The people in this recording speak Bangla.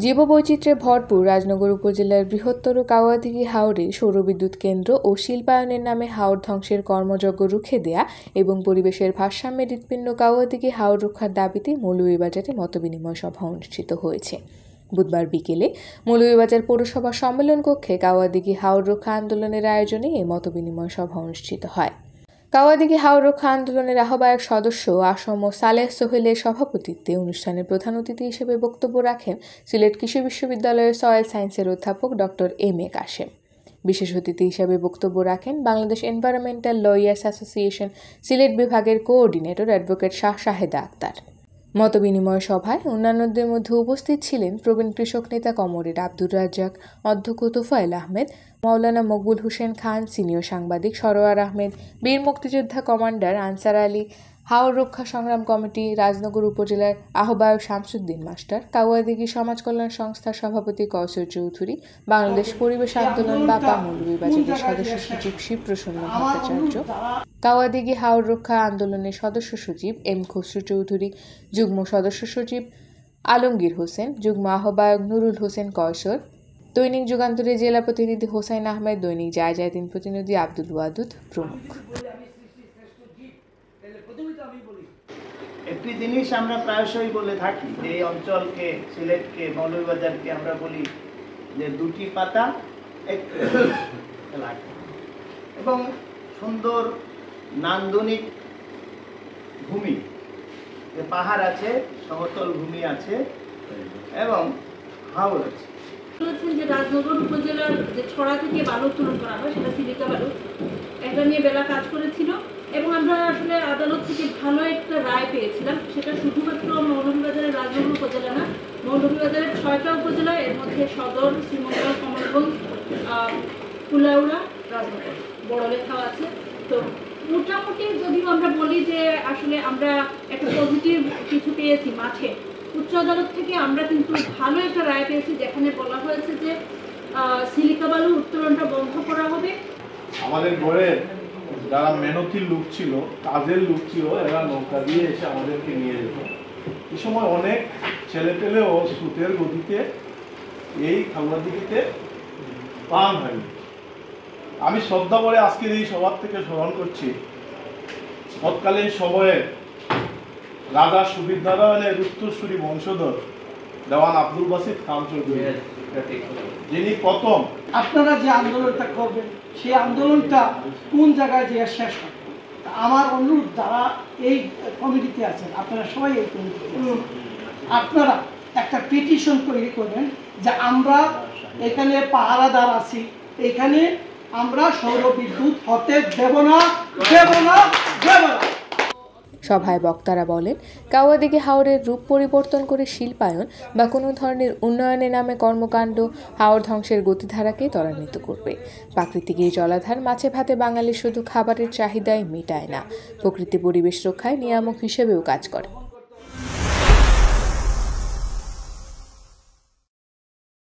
জীববৈচিত্র্যে ভরপুর রাজনগর উপজেলার বৃহত্তর কাওয়াদিঘি হাওরে সৌরবিদ্যুৎ কেন্দ্র ও শিল্পায়নের নামে হাওর ধ্বংসের কর্মযজ্ঞ রুখে দেয়া এবং পরিবেশের ভারসাম্যে হৃৎপিণ্ড কাওয়াদিঘি হাওর রক্ষার দাবিতে মৌলভীবাজারে মতবিনিময় সভা অনুষ্ঠিত হয়েছে। বুধবার বিকেলে মৌলভীবাজার পৌরসভা সম্মেলন কক্ষে কাওয়াদিঘি হাওর রক্ষা আন্দোলনের আয়োজনে এই মতবিনিময় সভা অনুষ্ঠিত হয়। কাওয়াদিঘি হাওর রক্ষা আন্দোলনের আহ্বায়ক সদস্য আসম সালেহ সোহেলের সভাপতিত্বে অনুষ্ঠানের প্রধান অতিথি হিসেবে বক্তব্য রাখেন সিলেট কৃষি বিশ্ববিদ্যালয়ের সয়েল সায়েন্সের অধ্যাপক ডক্টর এম.এ. কাশেম। বিশেষ অতিথি হিসেবে বক্তব্য রাখেন Bangladesh environmental lawyers association Sylhet বিভাগের কোঅর্ডিনেটর অ্যাডভোকেট শাহেদা আক্তার। মতবিনিময় সভায় অন্যান্যদের মধ্যে উপস্থিত ছিলেন প্রবীণ কৃষক নেতা কমরেড আব্দুর রাজ্জাক, অধ্যক্ষ তোফায়েল আহমেদ, মাওলানা মকবুল হোসেন খান, সিনিয়র সাংবাদিক সরোয়ার আহমেদ, বীর মুক্তিযোদ্ধা কমান্ডার আনসার আলী, হাওর রক্ষা সংগ্রাম কমিটি, রাজনগর উপজেলার আহ্বায়ক শামসুদ্দিন মাস্টার, কাওয়াদিঘি সমাজ কল্যাণ সংস্থার সভাপতি কৌশল চৌধুরী, বাংলাদেশ পরিবেশ আন্দোলন বাপা মৌলভীবাজারের সদস্য সচিব শিবপ্রসন্ন ভট্টাচার্য, কাওয়াদিঘি হাওর রক্ষা আন্দোলনের সদস্য সচিব এম খসরু চৌধুরী, যুগ্ম সদস্য সচিব আলমগীর হোসেন, যুগ্ম আহ্বায়ক নুরুল হোসেন কয়সর, দৈনিক যুগান্তরের জেলা প্রতিনিধি হোসাইন আহমেদ, দৈনিক জায়দিন প্রতিনিধি আব্দুল ওয়াদুদ প্রমুখ। একটি জিনিস আমরা প্রায়শই বলে থাকি যে এই অঞ্চলকে, সিলেটকে, মৌলভীবাজারকে আমরা বলি যে দুটি পাতা একটি এলাকা, এবং সুন্দর নান্দনিক ভূমি, যে পাহাড় আছে, সমতল ভূমি আছে এবং হাওর আছে। যে রাজনগর উপজেলার যে ছড়া থেকে বালু উত্তোলন করা হয় সেটা সিলিকা বালু, এটা নিয়ে বেলা কাজ করেছিল এবং আমরা আসলে আদালত থেকে ভালো একটা রায় পেয়েছিলাম। সেটা শুধুমাত্র মৌলভীবাজারের রাজনগর উপজেলা না, মৌলভীবাজারের 6টা উপজেলা, এর মধ্যে সদর, শ্রীমঙ্গল, কমলগঞ্জ, কুলাউড়া, রাজনগর, বড়লেখাও আছে। তো মোটামুটি যদিও আমরা বলি যে আসলে আমরা একটা পজিটিভ কিছু পেয়েছি মাঠে, উচ্চ আদালত থেকে আমরা কিন্তু ভালো একটা রায় পেয়েছি যেখানে বলা হয়েছে যে সিলিকা বালু উত্তোলনটা বন্ধ করা হবে। আমাদের ঘরের যারা মেহনতি লোক ছিল, কাজের লোক ছিল, এরা নৌকা দিয়ে এসে আমাদেরকে নিয়ে যেত। এই সময় অনেক ছেলে পেলেও স্রোতের গতিতে এই কাওয়াদিঘিতে প্রাণ হয়। আমি শ্রদ্ধা করে আজকের এই সভা থেকে স্মরণ করছি তৎকালীন সময়ে রাজা সুবিধারায়ণের উত্তরসূরি বংশধর দেওয়ান আব্দুল বাসিত খান চৌধুরী, যিনি প্রথম আপনারা যে আন্দোলনটা করবেন সেই আন্দোলনটা কোন জায়গায় যে শেষ হবে। আমার অনুরোধ, যারা এই কমিটিতে আছেন, আপনারা সবাই এই কমিটিতে আছেন, আপনারা একটা পিটিশন তৈরি করবেন যে আমরা এখানে পাহারাদার আছি, এখানে আমরা সৌর বিদ্যুৎ হতে দেব না, দেব না, দেব না। সভায় বক্তারা বলেন, কাওয়াদিঘি হাওরের রূপ পরিবর্তন করে শিল্পায়ন বা কোনো ধরনের উন্নয়নের নামে কর্মকাণ্ড হাওর ধ্বংসের গতিধারাকে ত্বরান্বিত করবে। প্রাকৃতিক এই জলাধার মাছে ভাতে বাঙালির শুধু খাবারের চাহিদাই মেটায় না, প্রকৃতি পরিবেশ রক্ষায় নিয়ামক হিসেবেও কাজ করে।